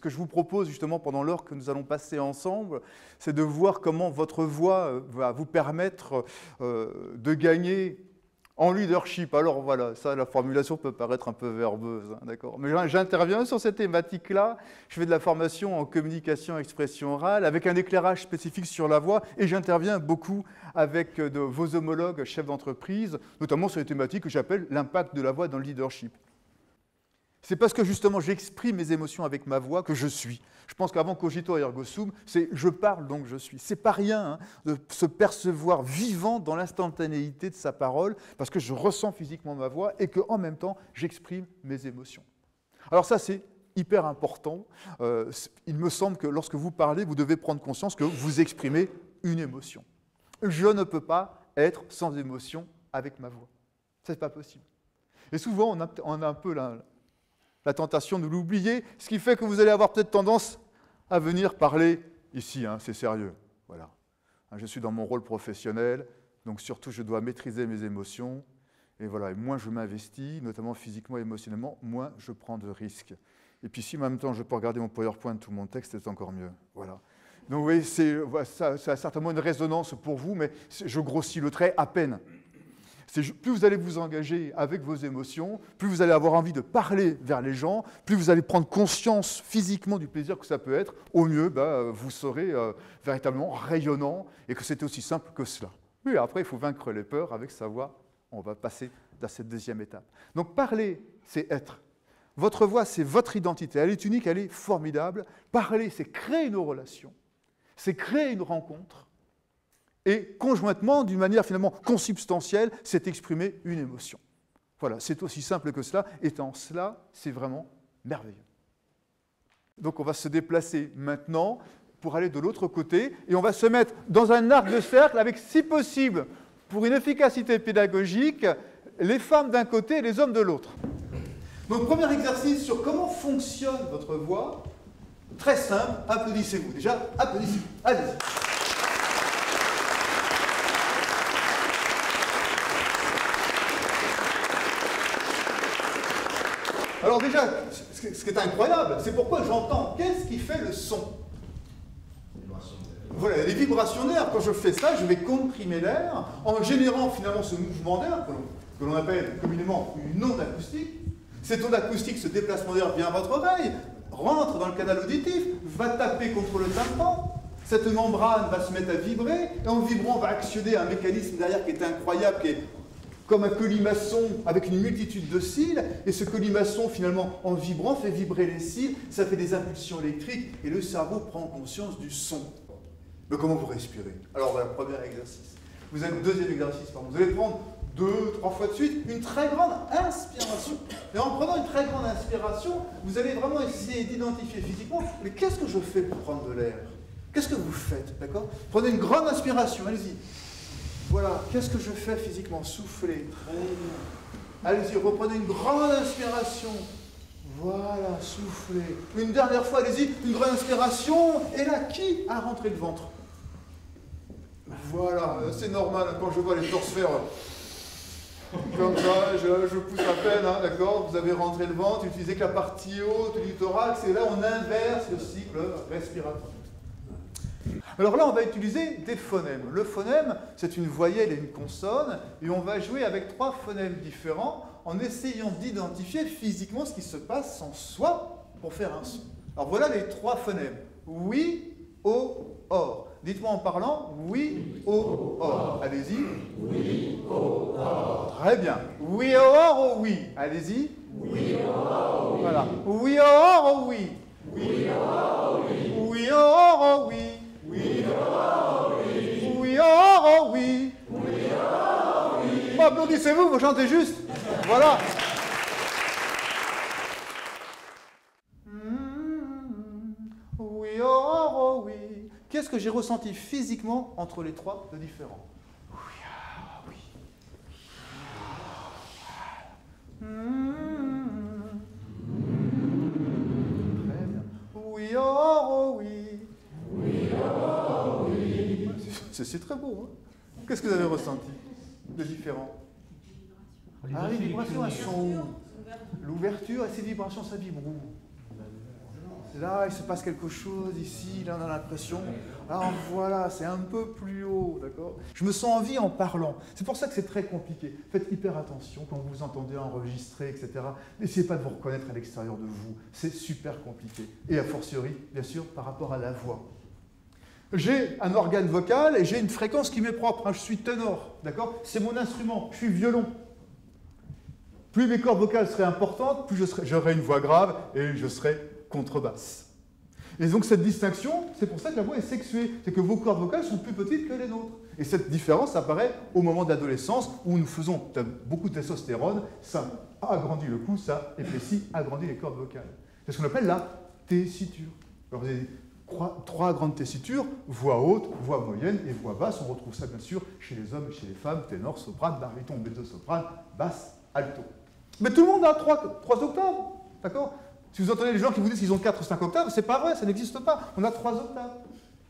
ce que je vous propose justement pendant l'heure que nous allons passer ensemble, c'est de voir comment votre voix va vous permettre de gagner en leadership. Alors voilà, ça, la formulation peut paraître un peu verbeuse, hein, d'accord. Mais j'interviens sur cette thématique-là. Je fais de la formation en communication et expression orale avec un éclairage spécifique sur la voix et j'interviens beaucoup avec vos homologues chefs d'entreprise, notamment sur les thématiques que j'appelle l'impact de la voix dans le leadership. C'est parce que justement j'exprime mes émotions avec ma voix que je suis. Je pense qu'avant cogito ergo sum, c'est je parle donc je suis. C'est pas rien hein, de se percevoir vivant dans l'instantanéité de sa parole parce que je ressens physiquement ma voix et qu'en même temps j'exprime mes émotions. Alors ça c'est hyper important. Il me semble que lorsque vous parlez, vous devez prendre conscience que vous exprimez une émotion. Je ne peux pas être sans émotion avec ma voix. C'est pas possible. Et souvent on a un peu la tentation de l'oublier, ce qui fait que vous allez avoir peut-être tendance à venir parler ici, hein, c'est sérieux. Voilà. Je suis dans mon rôle professionnel, donc surtout je dois maîtriser mes émotions. Et voilà, et moins je m'investis, notamment physiquement et émotionnellement, moins je prends de risques. Et puis si en même temps je peux regarder mon PowerPoint, tout mon texte, c'est encore mieux. Voilà. Donc vous voyez, ça a certainement une résonance pour vous, mais je grossis le trait à peine. Plus vous allez vous engager avec vos émotions, plus vous allez avoir envie de parler vers les gens, plus vous allez prendre conscience physiquement du plaisir que ça peut être, au mieux, vous serez véritablement rayonnant et que c'est aussi simple que cela. Oui, après, il faut vaincre les peurs avec sa voix. On va passer dans cette deuxième étape. Donc parler, c'est être. Votre voix, c'est votre identité. Elle est unique, elle est formidable. Parler, c'est créer une relation, c'est créer une rencontre. Et conjointement, d'une manière finalement consubstantielle, c'est exprimer une émotion. Voilà, c'est aussi simple que cela, et en cela, c'est vraiment merveilleux. Donc on va se déplacer maintenant pour aller de l'autre côté, et on va se mettre dans un arc de cercle avec, si possible, pour une efficacité pédagogique, les femmes d'un côté et les hommes de l'autre. Donc premier exercice sur comment fonctionne votre voix, très simple, applaudissez-vous. Déjà, applaudissez-vous. Allez-y. Alors déjà, ce qui est incroyable, c'est pourquoi j'entends. Qu'est-ce qui fait le son? Voilà, les vibrations d'air. Quand je fais ça, je vais comprimer l'air en générant finalement ce mouvement d'air que l'on appelle communément une onde acoustique. Cette onde acoustique, ce déplacement d'air vient à votre oreille, rentre dans le canal auditif, va taper contre le tympan. Cette membrane va se mettre à vibrer, et en vibrant, on va actionner un mécanisme derrière qui est incroyable, qui est comme un colimaçon avec une multitude de cils, et ce colimaçon, finalement, en vibrant, fait vibrer les cils, ça fait des impulsions électriques, et le cerveau prend conscience du son. Mais comment vous respirez? Alors voilà, premier exercice. Vous avez le deuxième exercice, pardon. Vous allez prendre 2, 3 fois de suite une très grande inspiration. Et en prenant une très grande inspiration, vous allez vraiment essayer d'identifier physiquement, mais qu'est-ce que je fais pour prendre de l'air? Qu'est-ce que vous faites, d'accord? Prenez une grande inspiration, allez-y. Voilà, qu'est-ce que je fais physiquement? Soufflez. Allez-y, reprenez une grande inspiration. Voilà, soufflez. Une dernière fois, allez-y, une grande inspiration. Et là, qui a rentré le ventre? Voilà, c'est normal, quand je vois les torses faire comme ça, je pousse à peine, hein, d'accord? Vous avez rentré le ventre, utilisez que la partie haute du thorax, et là, on inverse le cycle respiratoire. Alors là, on va utiliser des phonèmes. Le phonème, c'est une voyelle et une consonne, et on va jouer avec 3 phonèmes différents en essayant d'identifier physiquement ce qui se passe en soi pour faire un son. Alors voilà les 3 phonèmes. Oui, o, or. Dites-moi en parlant, oui, o, or. Allez-y. Oui, o, or. Très bien. Oui, o, or, o, oui. Allez-y. Oui, o, or, oui. Voilà. Oui, o, or, o, oui. Oui, o, or, oui. Oui, o, or, oui. Oui, oh, oui. Oui, oh, oui. Oui, oh, oui. Oh, applaudissez-vous, vous chantez juste. Voilà. Oui, oh, oui. Qu'est-ce que j'ai ressenti physiquement entre les 3 de différents? Oui, oh, oui. Très bien. Oui, oh, oui. Oui, oh, oui. C'est très beau, hein? Qu'est-ce que vous avez ressenti de différent? Ah, les vibrations, elles sont où? L'ouverture, et ces vibrations, ça vibre où? là, il se passe quelque chose ici, là, on a l'impression. Alors voilà, c'est un peu plus haut, d'accord? Je me sens en vie en parlant. C'est pour ça que c'est très compliqué. Faites hyper attention quand vous vous entendez enregistrer, etc. N'essayez pas de vous reconnaître à l'extérieur de vous. C'est super compliqué. Et a fortiori, bien sûr, par rapport à la voix. J'ai un organe vocal et j'ai une fréquence qui m'est propre. Hein, je suis ténor, d'accord? C'est mon instrument, je suis violon. Plus mes cordes vocales seraient importantes, plus j'aurais une voix grave et je serais contrebasse. Et donc cette distinction, c'est pour ça que la voix est sexuée. C'est que vos cordes vocales sont plus petites que les nôtres. Et cette différence apparaît au moment de l'adolescence où nous faisons beaucoup de testostérone. Ça agrandit le cou, ça épaissit, agrandit les cordes vocales. C'est ce qu'on appelle la tessiture. Alors vous avez trois grandes tessitures, voix haute, voix moyenne et voix basse. On retrouve ça bien sûr chez les hommes et chez les femmes, ténor, soprane, baryton, mezzo-soprane, basse, alto. Mais tout le monde a trois octaves, d'accord? Si vous entendez les gens qui vous disent qu'ils ont 4 ou 5 octaves, c'est pas vrai, ça n'existe pas. On a 3 octaves.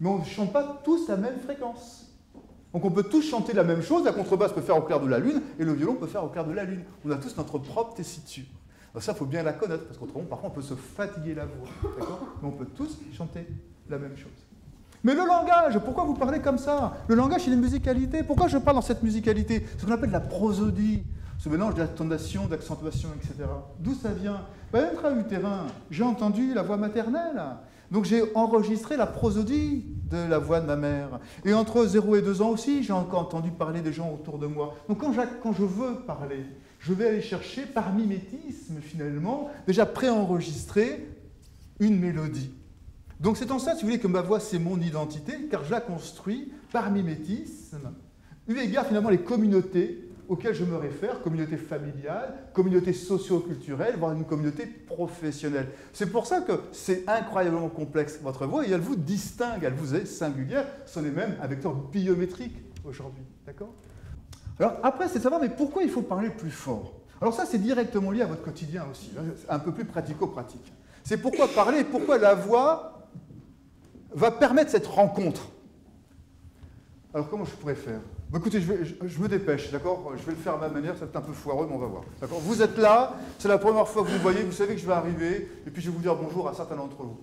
Mais on ne chante pas tous la même fréquence. Donc on peut tous chanter la même chose, la contrebasse peut faire au clair de la lune, et le violon peut faire au clair de la lune. On a tous notre propre tessiture. Alors ça, il faut bien la connaître, parce qu'autrement, parfois, on peut se fatiguer la voix. D'accord? Mais on peut tous chanter la même chose. Mais le langage, pourquoi vous parlez comme ça? Le langage, il est une musicalité. Pourquoi je parle dans cette musicalité? Ce qu'on appelle la prosodie. Ce mélange d'intonation, d'accentuation, etc. D'où ça vient? Intra-utérin, j'ai entendu la voix maternelle. Donc j'ai enregistré la prosodie de la voix de ma mère. Et entre 0 et 2 ans aussi, j'ai encore entendu parler des gens autour de moi. Donc quand je veux parler, je vais aller chercher par mimétisme, finalement, déjà préenregistrer une mélodie. Donc c'est en ça, si vous voulez, que ma voix, c'est mon identité, car je la construis par mimétisme, eu égard finalement les communautés auxquelles je me réfère, communauté familiale, communauté socio-culturelle, voire une communauté professionnelle. C'est pour ça que c'est incroyablement complexe, votre voix, et elle vous distingue, elle vous est singulière, ce n'est même un vecteur biométrique aujourd'hui, d'accord? Alors après, c'est de savoir, mais pourquoi il faut parler plus fort? Alors ça, c'est directement lié à votre quotidien aussi, un peu plus pratico-pratique. C'est pourquoi parler, et pourquoi la voix va permettre cette rencontre. Alors comment je pourrais faire? Écoutez, je me dépêche, d'accord? Je vais le faire à ma manière, c'est un peu foireux, mais on va voir. D'accord? Vous êtes là, c'est la première fois que vous me voyez, vous savez que je vais arriver, et puis je vais vous dire bonjour à certains d'entre vous.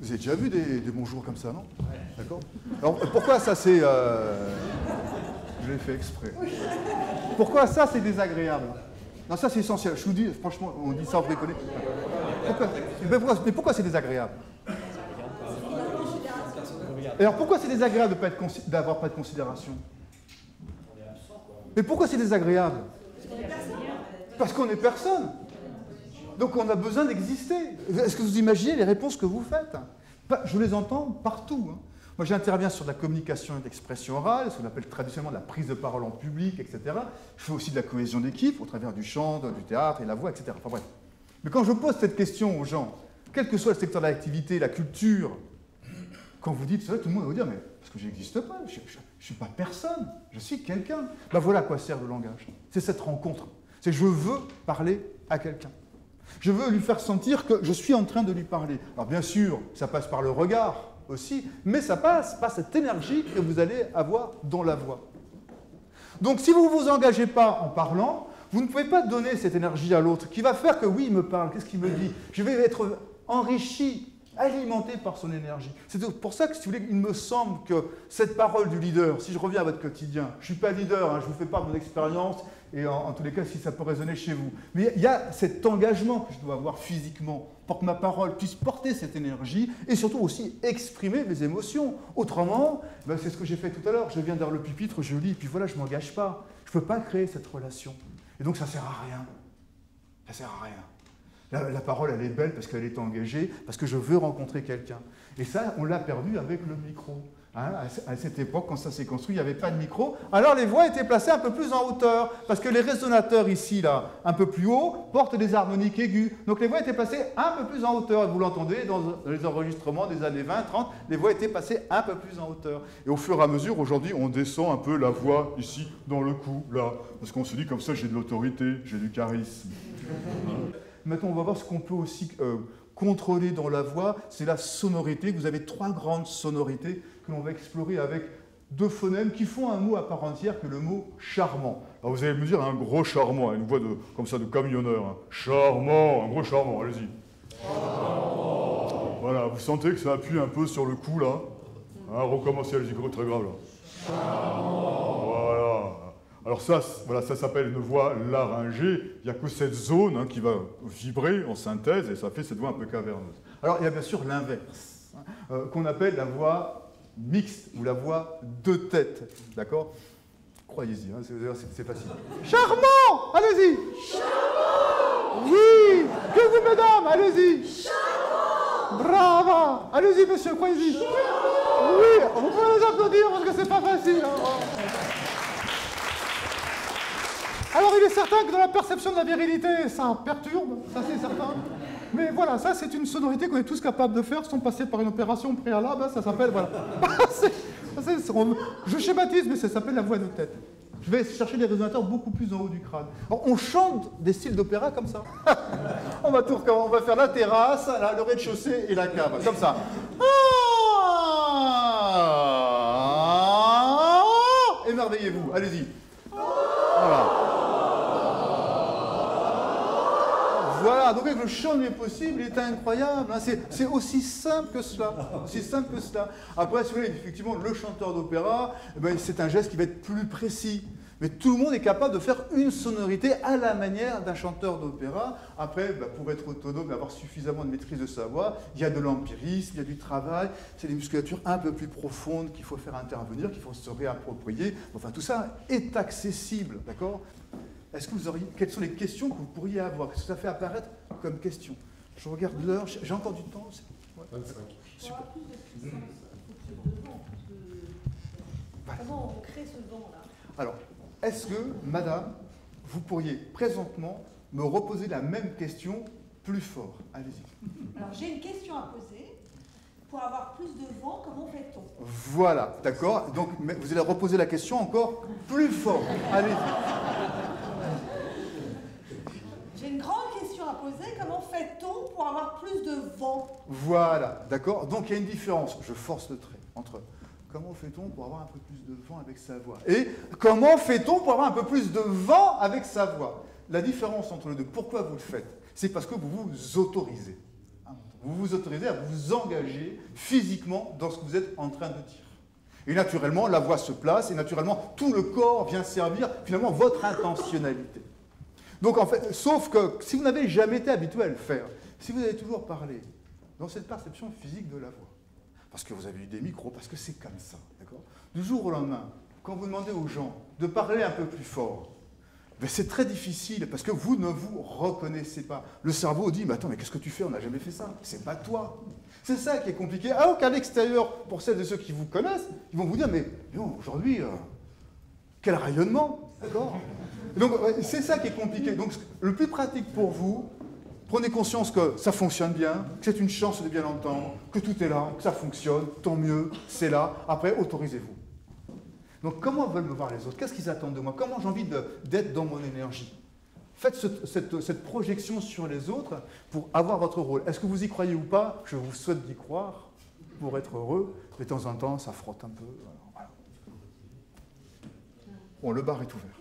Vous avez déjà vu des bonjours comme ça, non? D'accord? Alors pourquoi ça c'est... Je l'ai fait exprès. Pourquoi ça c'est désagréable? Non, ça c'est essentiel. Je vous dis, franchement, on dit ça, vous déconnez. Mais pourquoi c'est désagréable? Alors pourquoi c'est désagréable d'avoir pas de considération? Mais pourquoi c'est désagréable? Parce qu'on est personne. Donc on a besoin d'exister. Est-ce que vous imaginez les réponses que vous faites? Je les entends partout. Moi j'interviens sur de la communication et de l'expression orale, ce qu'on appelle traditionnellement de la prise de parole en public, etc. Je fais aussi de la cohésion d'équipe au travers du chant, du théâtre et de la voix, etc. Enfin bref. Mais quand je pose cette question aux gens, quel que soit le secteur d'activité, la culture, quand vous dites ça, tout le monde va vous dire, mais parce que je n'existe pas, je ne suis pas personne, je suis quelqu'un. Ben voilà à quoi sert le langage. C'est cette rencontre. C'est je veux parler à quelqu'un. Je veux lui faire sentir que je suis en train de lui parler. Alors bien sûr, ça passe par le regard aussi, mais ça passe par cette énergie que vous allez avoir dans la voix. Donc si vous ne vous engagez pas en parlant, vous ne pouvez pas donner cette énergie à l'autre qui va faire que oui, il me parle, qu'est-ce qu'il me dit? Je vais être enrichi, alimenté par son énergie. C'est pour ça que, si vous voulez, il me semble que cette parole du leader, si je reviens à votre quotidien, je ne suis pas leader, je ne vous fais pas mon expérience, et en tous les cas, si ça peut résonner chez vous. Mais il y a cet engagement que je dois avoir physiquement pour que ma parole puisse porter cette énergie et surtout aussi exprimer mes émotions. Autrement, ben c'est ce que j'ai fait tout à l'heure. Je viens vers le pupitre, je lis, et puis voilà, je ne m'engage pas. Je ne peux pas créer cette relation. Et donc, ça ne sert à rien. Ça ne sert à rien. La parole, elle est belle parce qu'elle est engagée, parce que je veux rencontrer quelqu'un. Et ça, on l'a perdu avec le micro. Hein, à cette époque, quand ça s'est construit, il n'y avait pas de micro. Alors les voix étaient placées un peu plus en hauteur, parce que les résonateurs ici, là, un peu plus haut, portent des harmoniques aiguës. Donc les voix étaient placées un peu plus en hauteur. Vous l'entendez dans les enregistrements des années 20, 30, les voix étaient placées un peu plus en hauteur. Et au fur et à mesure, aujourd'hui, on descend un peu la voix ici, dans le cou, là. Parce qu'on se dit, comme ça, j'ai de l'autorité, j'ai du charisme. Maintenant, on va voir ce qu'on peut aussi contrôler dans la voix, c'est la sonorité. Vous avez 3 grandes sonorités que l'on va explorer avec deux phonèmes qui font un mot à part entière que le mot charmant. Alors vous allez me dire un gros charmant, une voix comme ça de camionneur. Hein. Charmant, un gros charmant, allez-y. Voilà, vous sentez que ça appuie un peu sur le cou là. Hein, recommencez, allez-y, très grave là. Voilà. Alors ça, voilà, ça s'appelle une voix laryngée. Il n'y a que cette zone hein, qui va vibrer en synthèse et ça fait cette voix un peu caverneuse. Alors il y a bien sûr l'inverse, hein, qu'on appelle la voix mixte ou la voix de tête. D'accord? Croyez-y, hein, c'est facile. Charmant! Allez-y! Charmant! Oui! Que vous, mesdames, allez-y! Charmant! Brava! Allez-y, monsieur, croyez-y! Charmant! Oui! Vous pouvez les applaudir parce que c'est pas facile. Hein. Alors, il est certain que dans la perception de la virilité, ça perturbe, ça c'est certain. Mais voilà, ça c'est une sonorité qu'on est tous capables de faire sans passer par une opération préalable, ça s'appelle, voilà. Je schématise, mais ça s'appelle la voix de tête. Je vais chercher des résonateurs beaucoup plus en haut du crâne. Alors, on chante des styles d'opéra comme ça. On va faire la terrasse, le rez-de-chaussée et la cave, comme ça. Émerveillez-vous, allez-y. Voilà. Voilà, donc avec le chant du possible, il est incroyable. Hein. C'est aussi simple que cela. Aussi simple que cela. Après, si vous voulez, effectivement, le chanteur d'opéra, eh ben, c'est un geste qui va être plus précis. Mais tout le monde est capable de faire une sonorité à la manière d'un chanteur d'opéra. Après, bah, pour être autonome et avoir suffisamment de maîtrise de sa voix, il y a de l'empirisme, il y a du travail, c'est des musculatures un peu plus profondes qu'il faut faire intervenir, qu'il faut se réapproprier. Enfin, tout ça est accessible, d'accord ? Est-ce que vous auriez, quelles sont les questions que vous pourriez avoir? Qu'est-ce que ça fait apparaître comme question? Je regarde l'heure, j'ai encore du temps. Ouais. 25. Super. Comment on crée ce vent-là? Alors, est-ce que, madame, vous pourriez présentement me reposer la même question plus fort? Allez-y. Alors, j'ai une question à poser. Pour avoir plus de vent, comment fait-on? Voilà, d'accord. Donc, vous allez reposer la question encore plus fort. Allez-y. J'ai une grande question à poser. Comment fait-on pour avoir plus de vent? Voilà, d'accord. Donc, il y a une différence. Je force le trait entre comment fait-on pour avoir un peu plus de vent avec sa voix et comment fait-on pour avoir un peu plus de vent avec sa voix. La différence entre les deux, pourquoi vous le faites? C'est parce que vous vous autorisez. Vous vous autorisez à vous engager physiquement dans ce que vous êtes en train de dire. Et naturellement, la voix se place et naturellement, tout le corps vient servir finalement votre intentionnalité. Donc en fait, sauf que si vous n'avez jamais été habitué à le faire, si vous avez toujours parlé dans cette perception physique de la voix, parce que vous avez eu des micros, parce que c'est comme ça, d'accord? Du jour au lendemain, quand vous demandez aux gens de parler un peu plus fort, ben c'est très difficile parce que vous ne vous reconnaissez pas. Le cerveau dit, mais attends, mais qu'est-ce que tu fais? On n'a jamais fait ça. C'est pas toi. C'est ça qui est compliqué. Alors qu'à l'extérieur, pour celles et ceux qui vous connaissent, ils vont vous dire, mais aujourd'hui, quel rayonnement, d'accord? Donc c'est ça qui est compliqué. Donc le plus pratique pour vous, prenez conscience que ça fonctionne bien, que c'est une chance de bien l'entendre, que tout est là, que ça fonctionne, tant mieux, c'est là. Après, autorisez-vous. Donc comment veulent me voir les autres? Qu'est-ce qu'ils attendent de moi? Comment j'ai envie d'être dans mon énergie? Faites cette projection sur les autres pour avoir votre rôle. Est-ce que vous y croyez ou pas? Je vous souhaite d'y croire pour être heureux. De temps en temps, ça frotte un peu. Voilà. Bon, le bar est ouvert.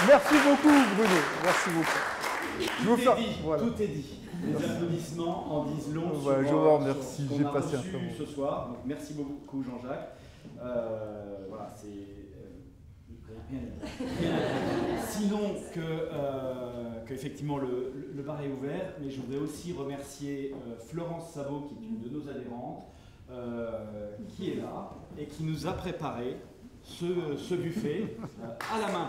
Merci beaucoup, Bruno. Merci beaucoup. Tout est dit. Les applaudissements en disent long sur je vous remercie. J'ai passé un très bon ce soir. Donc, merci beaucoup, Jean-Jacques. Voilà, c'est sinon que effectivement le bar est ouvert, mais je voudrais aussi remercier Florence Sabot, qui est une de nos adhérentes, qui est là et qui nous a préparé ce buffet à la main.